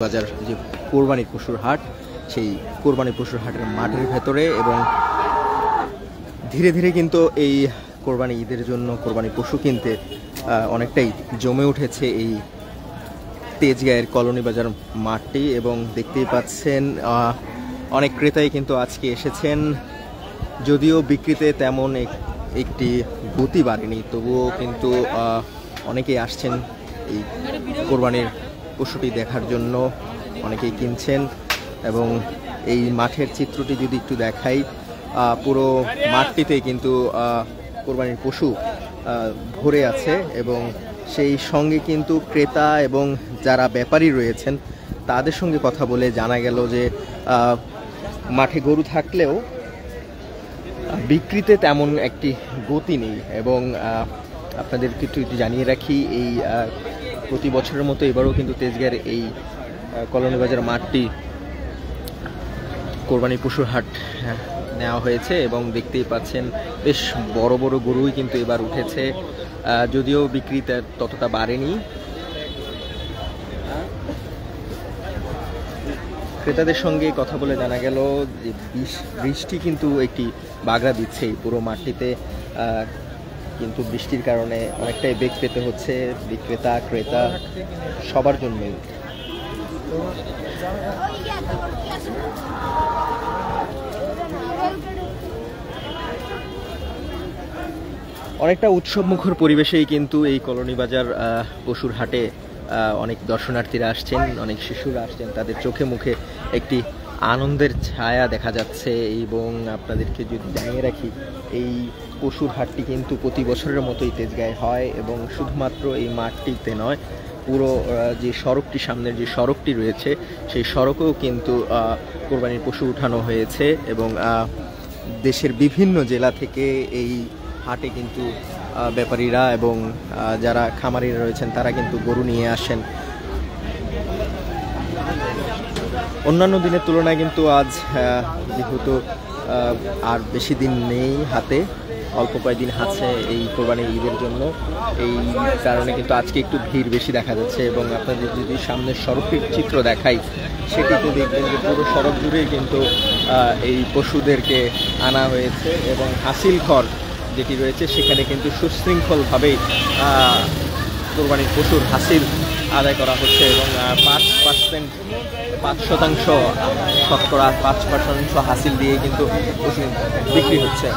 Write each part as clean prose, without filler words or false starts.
বাজার যে কোরবানির পশুর হাট, সেই কোরবানির পশুর হাটের মাঠের ভেতরে এবং ধীরে ধীরে কিন্তু এই কোরবানি ঈদের জন্য কোরবানি পশু কিনতে অনেকটাই জমে উঠেছে এই তেজগাঁয়ের কলোনি বাজার মাঠটি। এবং দেখতেই পাচ্ছেন অনেক ক্রেতাই কিন্তু আজকে এসেছেন, যদিও বিক্রিতে তেমন একটি গতি বাড়েনি, তবুও কিন্তু অনেকেই আসছেন এই কোরবানির পশুটি দেখার জন্য, অনেকেই কিনছেন। এবং এই মাঠের চিত্রটি যদি একটু দেখাই, পুরো মাঠটিতে কিন্তু কোরবানির পশু ভরে আছে এবং সেই সঙ্গে কিন্তু ক্রেতা এবং যারা ব্যাপারী রয়েছেন তাদের সঙ্গে কথা বলে জানা গেল যে মাঠে গরু থাকলেও বিক্রিতে তেমন একটি গতি নেই। এবং আপনাদেরকে একটু জানিয়ে রাখি, এই প্রতি বছরের মতো এবারও কিন্তু তেজগাঁয়ের এই কলোনি বাজার মাঠটি কোরবানি পশুর হাট নেওয়া হয়েছে এবং দেখতেই পাচ্ছেন বেশ বড় বড় গরুই কিন্তু এবার উঠেছে, যদিও বিক্রিতে ততটা বাড়েনি। ক্রেতাদের সঙ্গে কথা বলে জানা গেল যে বৃষ্টি কিন্তু একটি বাগড়া দিচ্ছে এই পুরো মাঠটিতে, কিন্তু বৃষ্টির কারণে অনেকটাই বেগ পেতে হচ্ছে বিক্রেতা ক্রেতা সবার জন্যই। অনেকটা উৎসবমুখর পরিবেশেই কিন্তু এই কলোনি বাজার পশুর হাটে অনেক দর্শনার্থীরা আসছেন, অনেক শিশুরা আসছেন, তাদের চোখে মুখে একটি আনন্দের ছায়া দেখা যাচ্ছে। এবং আপনাদেরকে যদি জানিয়ে রাখি, এই পশুর হাটটি কিন্তু প্রতি বছরের মতোই তেজগাঁয়ে হয় এবং শুধুমাত্র এই মাঠটিতে নয়, পুরো যে সড়কটি, সামনের যে সড়কটি রয়েছে সেই সড়কেও কিন্তু কোরবানির পশু উঠানো হয়েছে। এবং দেশের বিভিন্ন জেলা থেকে এই হাটে কিন্তু ব্যাপারীরা এবং যারা খামারিরা রয়েছেন তারা কিন্তু গরু নিয়ে আসেন। অন্যান্য দিনের তুলনায় কিন্তু আজ যেহেতু আর বেশি দিন নেই হাতে, অল্প কয়েকদিন আছে এই কোরবানি ঈদের জন্য, এই কারণে কিন্তু আজকে একটু ভিড় বেশি দেখা যাচ্ছে। এবং আপনাদের যদি সামনের সড়কের চিত্র দেখাই, সেটিতে দেখবেন যে পুরো সড়ক জুড়েই কিন্তু এই পশুদেরকে আনা হয়েছে এবং হাসিল ঘর যেটি রয়েছে সেখানে কিন্তু সুশৃঙ্খলভাবেই কোরবানির পশুর হাসিল আদায় করা হচ্ছে এবং 5% শতকরা 5% হাসিল দিয়ে কিন্তু পশু বিক্রি হচ্ছে।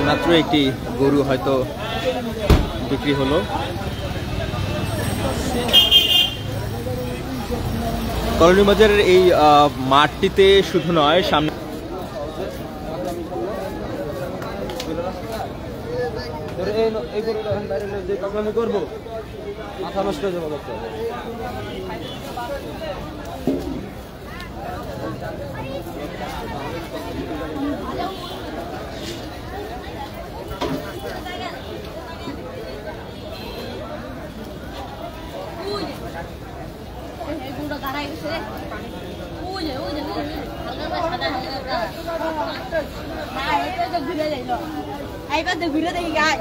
মাত্র একটি গরু হয়তো বিক্রি হলো। কলোনি বাজারের এই মাঠটিতে শুধু নয়, সামনে করবো মাথা নষ্ট হয়ে যাবো। ঘুরে দেখি গায়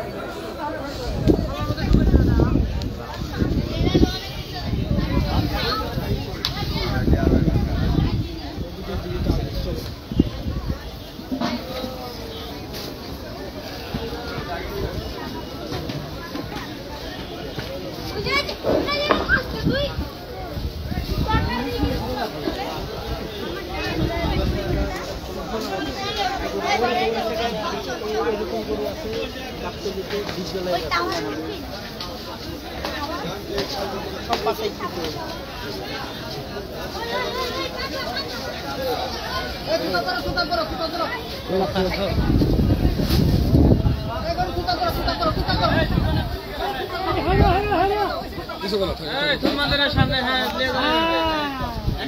সব পাশে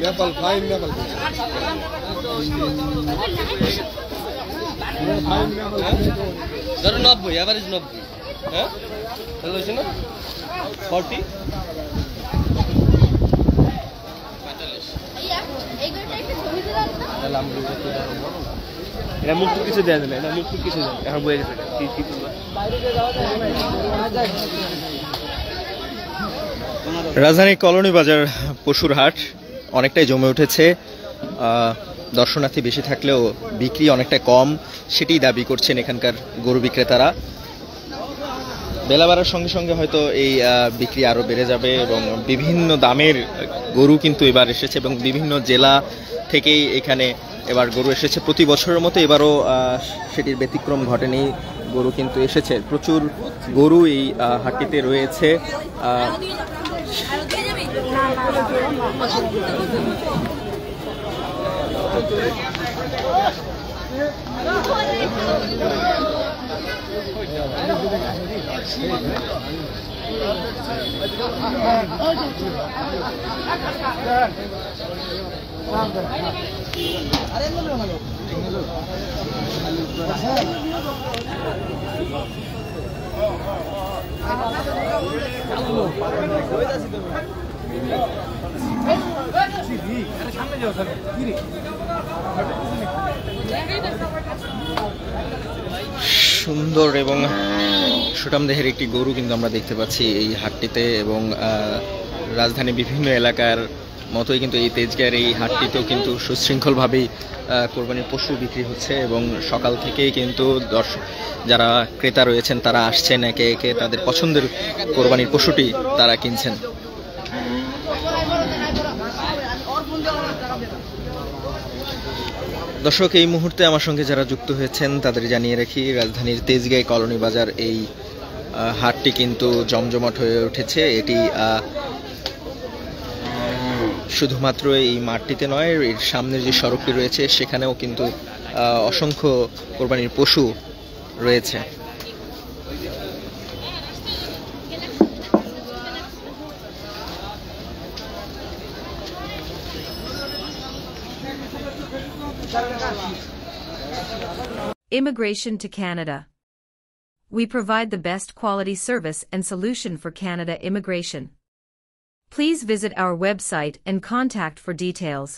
नेपाल फाइन नेपाल ধরো 90 এভারেজ 90 হ্যাঁ তাহলে হইছে না 40 45 তাহলে আমরা এটা মুখ তো কিছু দেয় না, এটা মুখ তো কিছু দেয় না, এখন বয়ে গেছে কি করবা? রাজধানীর কলোনি বাজার পশুর হাট অনেকটাই জমে উঠেছে। দর্শনার্থী বেশি থাকলেও বিক্রি অনেকটা কম, সেটি দাবি করছেন এখানকার গরু বিক্রেতারা। বেলা বাড়ার সঙ্গে সঙ্গে হয়তো এই বিক্রি আরও বেড়ে যাবে এবং বিভিন্ন দামের গরু কিন্তু এবার এসেছে এবং বিভিন্ন জেলা থেকেই এখানে এবার গরু এসেছে। প্রতি বছরের মতো এবারও সেটির ব্যতিক্রম ঘটেনি, গরু কিন্তু এসেছে। প্রচুর গরু এই হাটটিতে রয়েছে। সুন্দর এবং সুঠাম দেহের একটি গরু কিন্তু আমরা দেখতে পাচ্ছি এই হাটটিতে এবং রাজধানীর বিভিন্ন এলাকার মতোই কিন্তু এই তেজগাঁয়ের এই হাটটিতেও কিন্তু সুশৃঙ্খলভাবেই কোরবানির পশু বিক্রি হচ্ছে এবং সকাল থেকেই কিন্তু যারা ক্রেতা রয়েছেন তারা আসছেন, একে একে তাদের পছন্দের কোরবানির পশুটি তারা কিনছেন। দর্শক, এই মুহূর্তে আমার সঙ্গে যারা যুক্ত হয়েছেন তাদের জানিয়ে রাখি, রাজধানীর তেজগাঁই কলোনি বাজার এই হাটটি কিন্তু জমজমাট হয়ে উঠেছে। এটি শুধুমাত্র এই মাঠটিতে নয়, এর সামনের যে সড়কটি রয়েছে সেখানেও কিন্তু অসংখ্য কোরবানির পশু রয়েছে। Immigration to Canada. We provide the best quality service and solution for Canada immigration. Please visit our website and contact for details.